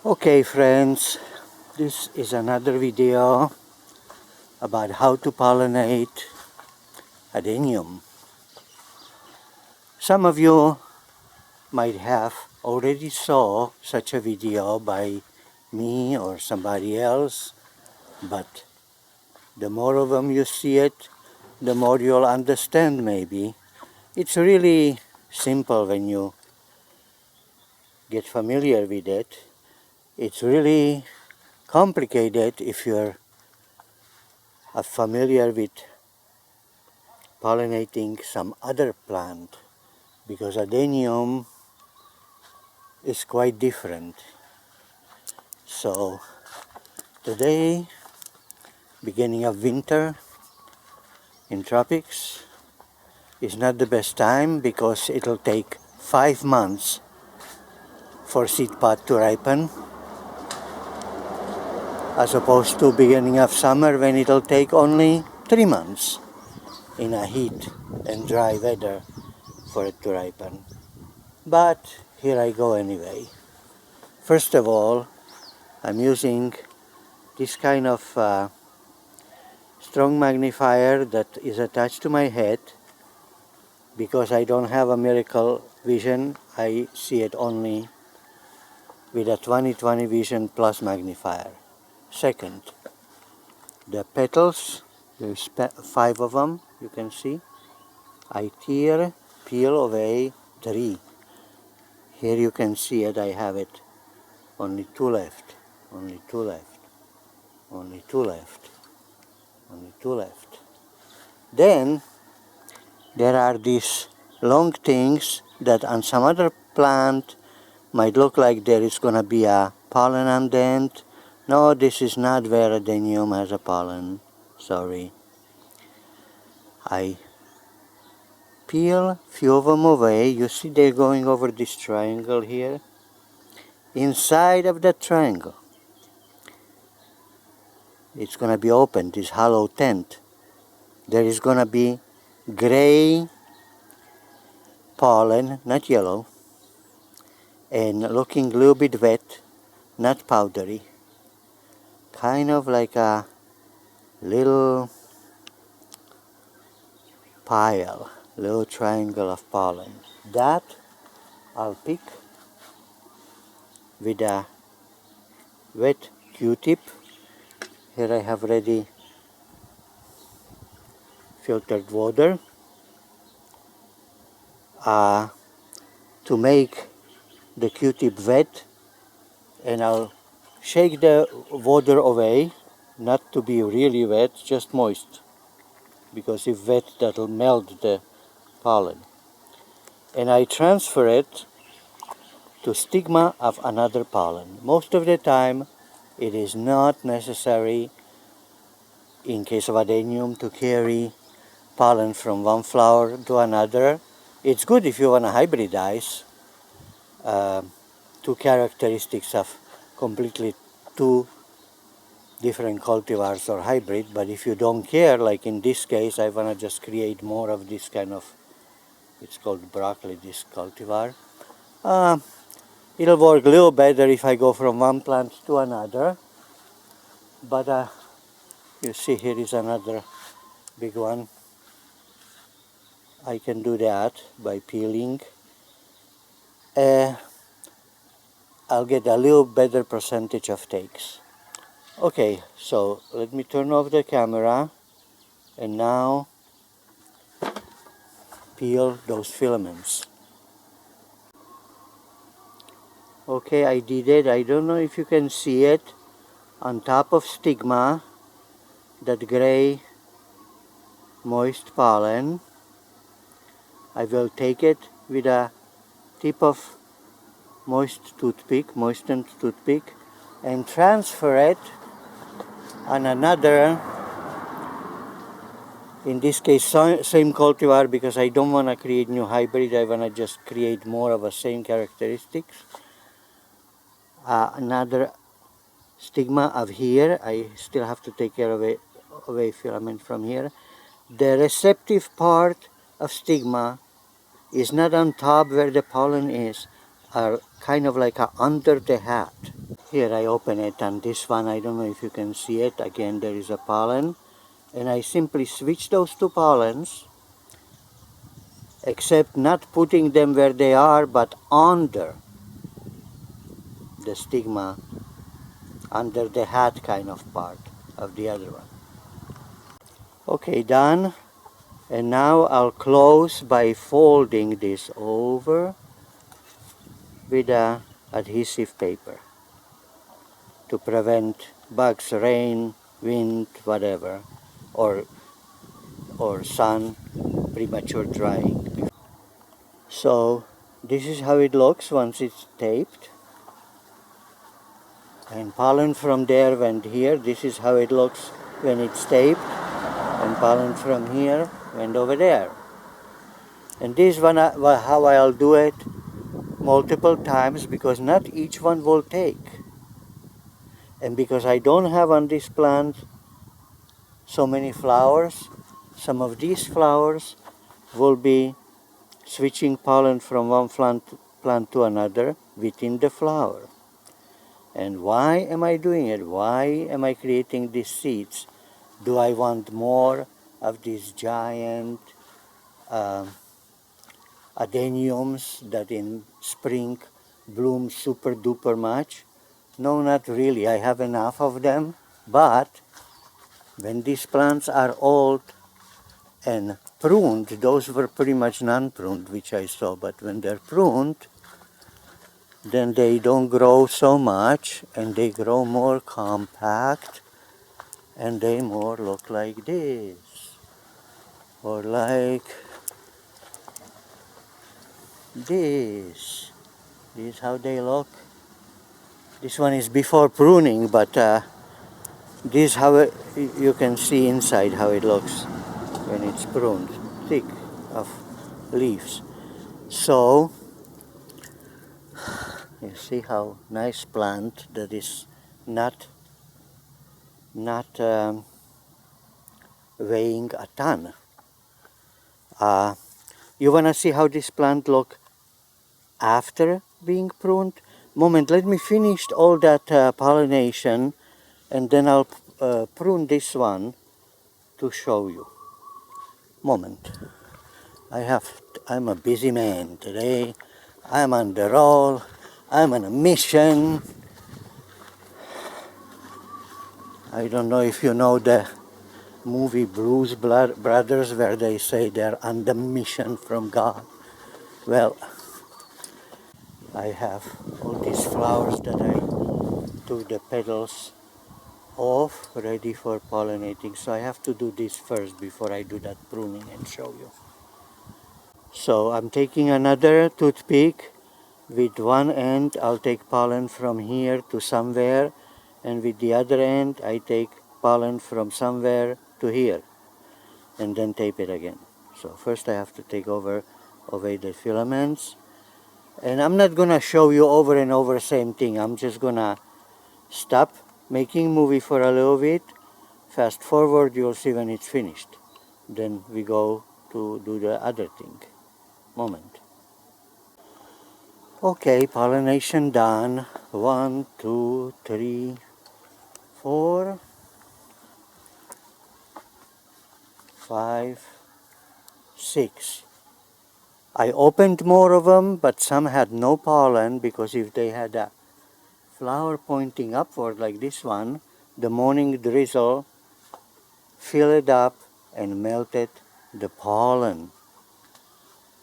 Okay friends, this is another video about how to pollinate adenium. Some of you might have already saw such a video by me or somebody else, but the more of them you see it, the more you'll understand maybe. It's really simple when you get familiar with it. It's really complicated if you're familiar with pollinating some other plant, because adenium is quite different. So today, beginning of winter in tropics, is not the best time because it'll take 5 months for seed pod to ripen, as opposed to beginning of summer when it'll take only 3 months in a heat and dry weather for it to ripen. But here I go anyway. First of all, I'm using this kind of strong magnifier that is attached to my head. Because I don't have a miracle vision, I see it only with a 20/20 vision plus magnifier. Second, the petals, there's 5 of them, you can see. I peel away 3. Here you can see it, I have it. Only 2 left, only 2 left, only 2 left, only 2 left. Then there are these long things that on some other plant might look like there is going to be a pollen indent. No, this is not where adenium has a pollen. Sorry. I peel few of them away. You see they're going over this triangle here. Inside of that triangle, it's going to be open, this hollow tent. There is going to be gray pollen, not yellow, and looking a little bit wet, not powdery. Kind of like a little pile, little triangle of pollen. That I'll pick with a wet Q-tip. Here I have ready filtered water to make the Q-tip wet, and I'll shake the water away, not to be really wet, just moist, because if wet that'll melt the pollen. And I transfer it to stigma of another pollen. Most of the time it is not necessary in case of adenium to carry pollen from one flower to another. It's good if you want to hybridize 2 characteristics of completely 2 different cultivars or hybrid, but if you don't care, like in this case, I want to just create more of this kind of, it's called broccoli, this cultivar. It'll work a little better if I go from one plant to another, but you see here is another big one. I can do that by peeling. I'll get a little better percentage of takes. Okay, so let me turn off the camera and now peel those filaments. Okay, I did it. I don't know if you can see it. On top of stigma, that gray moist pollen. I will take it with a tip of moistened toothpick, and transfer it on another, in this case same cultivar, because I don't want to create new hybrid, I want to just create more of the same characteristics. Another stigma of here, I still have to take care of it, away filament from here. The receptive part of stigma is not on top where the pollen is, are kind of like under the hat. Here I open it, and this one, I don't know if you can see it. Again, there is a pollen. And I simply switch those two pollens, except not putting them where they are, but under the stigma, under the hat kind of part of the other one. Okay, done. And now I'll close by folding this over with a adhesive paper to prevent bugs, rain, wind, whatever, or sun, premature drying. So this is how it looks once it's taped. And pollen from there went here. This is how it looks when it's taped. And pollen from here went over there. And this one, how I'll do it multiple times, because not each one will take. And because I don't have on this plant so many flowers, some of these flowers will be switching pollen from one plant to another within the flower. And why am I doing it? Why am I creating these seeds? Do I want more of these giant adeniums that in spring bloom super duper much? No, not really. I have enough of them. But when these plants are old and pruned, those were pretty much non-pruned, which I saw, but when they're pruned, then they don't grow so much, and they grow more compact, and they more look like this, or like this. This is how they look. This one is before pruning, but this is how you can see inside how it looks when it's pruned, thick of leaves. So you see how nice plant that is not weighing a ton. You wanna see how this plant look after being pruned? Moment, let me finish all that pollination, and then I'll prune this one to show you. Moment. I'm a busy man today. I'm on the roll. I'm on a mission. I don't know if you know the movie Blues Brothers, where they say they're on the mission from God. Well, I have all these flowers that I took the petals off, ready for pollinating. So I have to do this first before I do that pruning and show you. So I'm taking another toothpick. With one end I'll take pollen from here to somewhere, and with the other end I take pollen from somewhere to here, and then tape it again. So first I have to take away the filaments, and I'm not gonna show you over and over same thing. I'm just gonna stop making movie for a little bit, fast forward, you'll see when it's finished. Then we go to do the other thing. Moment. Okay, pollination done. 1, 2, 3, 4, 5, 6. I opened more of them, but some had no pollen, because if they had a flower pointing upward like this one, the morning drizzle filled it up and melted the pollen.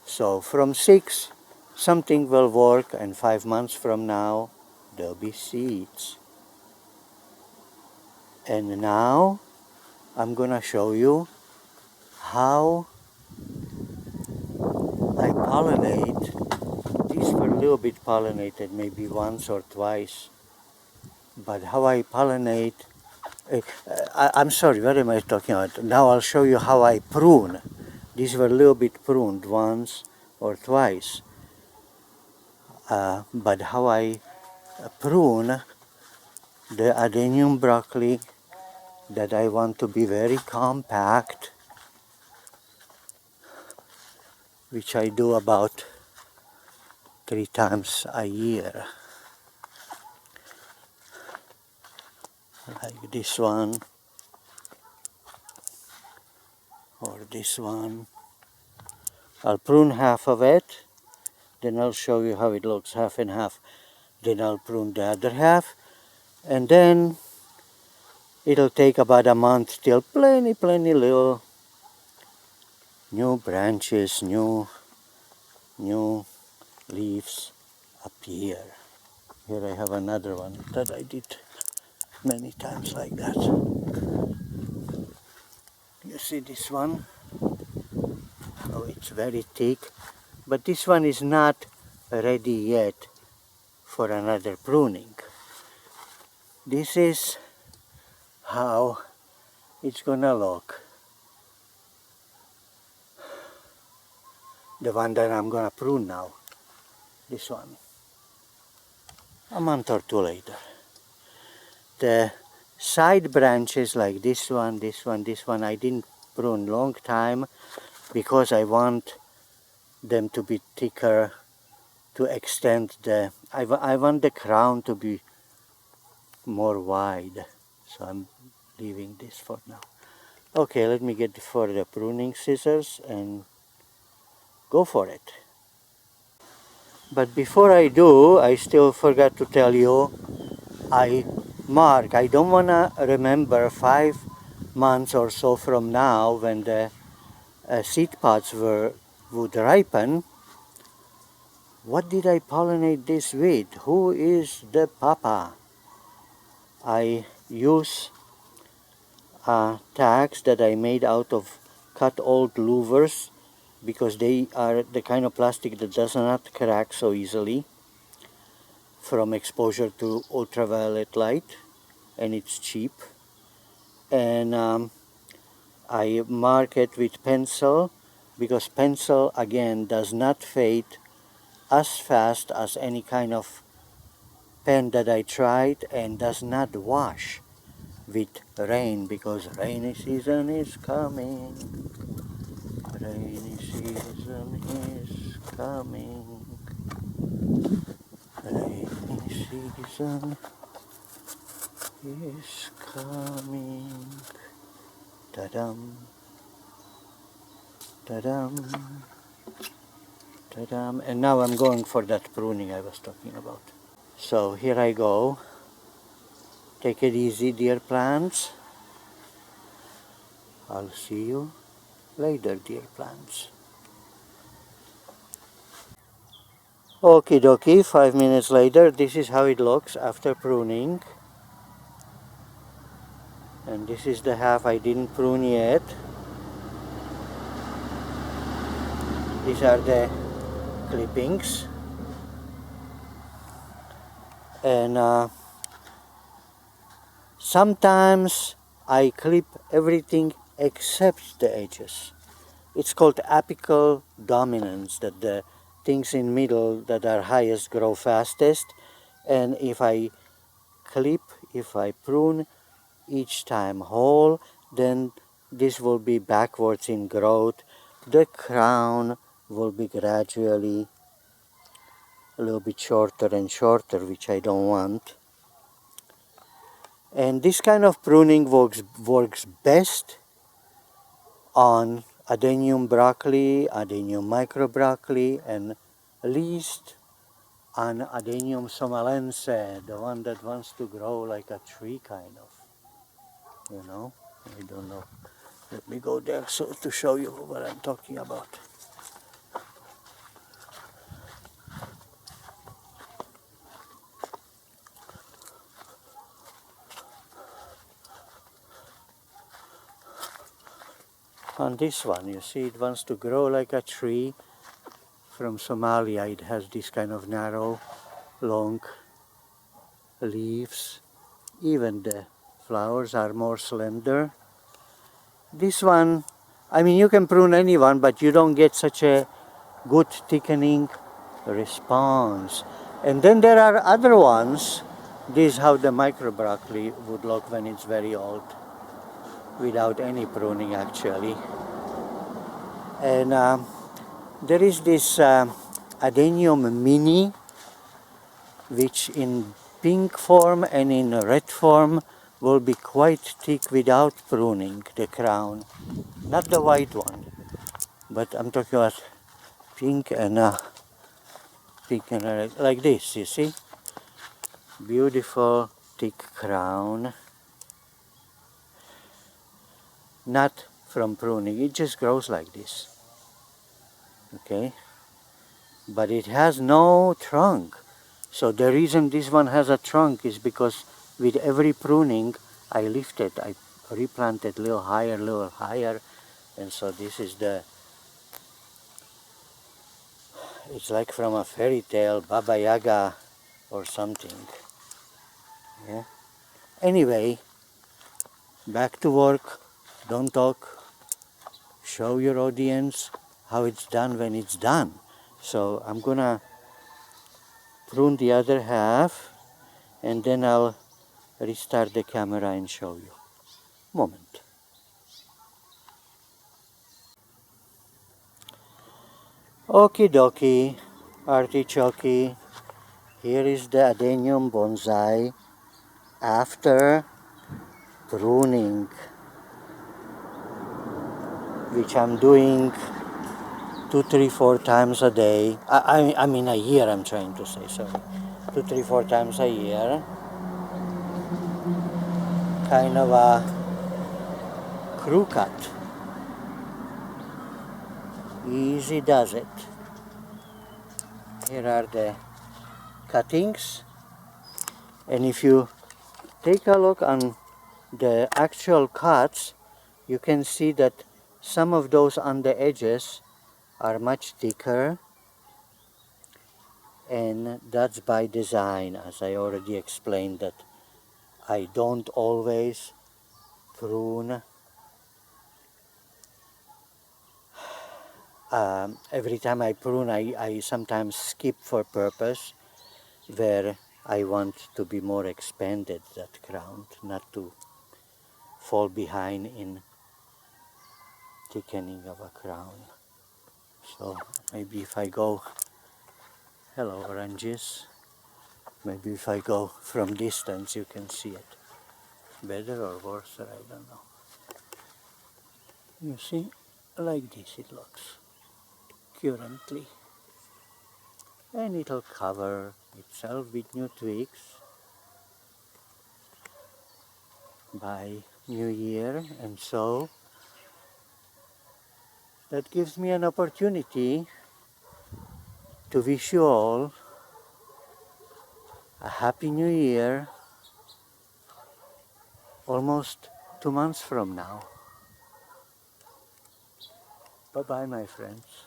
So from 6, something will work, and 5 months from now, there'll be seeds. And now, I'm gonna show you how I pollinate. These were a little bit pollinated, maybe once or twice. But how I pollinate, I'm sorry, what am I talking about? Now I'll show you how I prune. These were a little bit pruned once or twice. But how I prune the adenium broccoli that I want to be very compact, which I do about 3 times a year. like this one or this one. I'll prune half of it, then I'll show you how it looks, half and half. Then I'll prune the other half, and then it'll take about a month till plenty little new branches, new leaves appear. Here I have another one that I did many times like that. You see this one? Oh, it's very thick, but this one is not ready yet for another pruning. This is how it's gonna look. The one that I'm gonna prune now, this one, a month or two later. The side branches like this one, I didn't prune long time because I want them to be thicker, to extend the, I want the crown to be more wide, so I'm leaving this for now. Okay, let me get for the pruning scissors and go for it. But before I do, I still forgot to tell you, I don't want to remember 5 months or so from now when the seed pods would ripen. What did I pollinate this with? Who is the papa? I use tags that I made out of cut old louvers because they are the kind of plastic that does not crack so easily from exposure to ultraviolet light, and it's cheap. And I mark it with pencil because pencil again does not fade as fast as any kind of pen that I tried, and does not wash with rain because rainy season is coming. Rainy season is coming. Rainy season is coming. Ta-dum, ta-dum, ta-dum. And now I'm going for that pruning I was talking about. So here I go. Take it easy, dear plants. I'll see you later, dear plants. Okie dokie, 5 minutes later, this is how it looks after pruning. And this is the half I didn't prune yet. These are the clippings. And sometimes I clip everything except the edges. It's called apical dominance, that the things in middle that are highest grow fastest. And if I prune each time whole, then this will be backwards in growth. The crown will be gradually a little bit shorter and shorter, which I don't want. And this kind of pruning works best on Adenium broccoli, Adenium micro broccoli, and least on Adenium somalense, the one that wants to grow like a tree kind of. You know, I don't know. Let me go there so to show you what I'm talking about. On this one, you see it wants to grow like a tree. From Somalia, it has this kind of narrow, long leaves. Even the flowers are more slender. This one, I mean, you can prune any one, but you don't get such a good thickening response. And then there are other ones. This is how the micro broccoli would look when it's very old, without any pruning actually. And there is this Adenium Mini, which in pink form and in red form will be quite thick without pruning the crown. Not the white one, but I'm talking about pink and like this, you see? Beautiful thick crown. Not from pruning, it just grows like this. Okay? But it has no trunk. So the reason this one has a trunk is because with every pruning I lifted, I replanted a little higher, and so this is it's like from a fairy tale, Baba Yaga or something. Yeah. Anyway, back to work, don't talk, show your audience how it's done when it's done. So I'm gonna prune the other half and then I'll restart the camera and show you. Moment. Okie dokie, artichoke. Here is the Adenium bonsai after pruning, which I'm doing 2, 3, 4 times a day. I mean a year, I'm trying to say, sorry. 2, 3, 4 times a year. Kind of a crew cut. Easy does it. Here are the cuttings. And if you take a look on the actual cuts, you can see that some of those on the edges are much thicker, and that's by design, as I already explained, that I don't always prune every time I prune. I sometimes skip for purpose where I want to be more expanded, that crown, not to fall behind in thickening of a crown. So maybe if I go, hello oranges, maybe if I go from distance you can see it better or worse, I don't know. You see, like this it looks currently, and it'll cover itself with new twigs by New Year, and so that gives me an opportunity to wish you all a Happy New Year almost 2 months from now. Bye bye, my friends.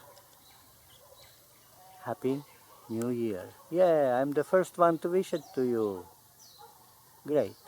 Happy New Year. Yeah, I'm the first one to wish it to you. Great.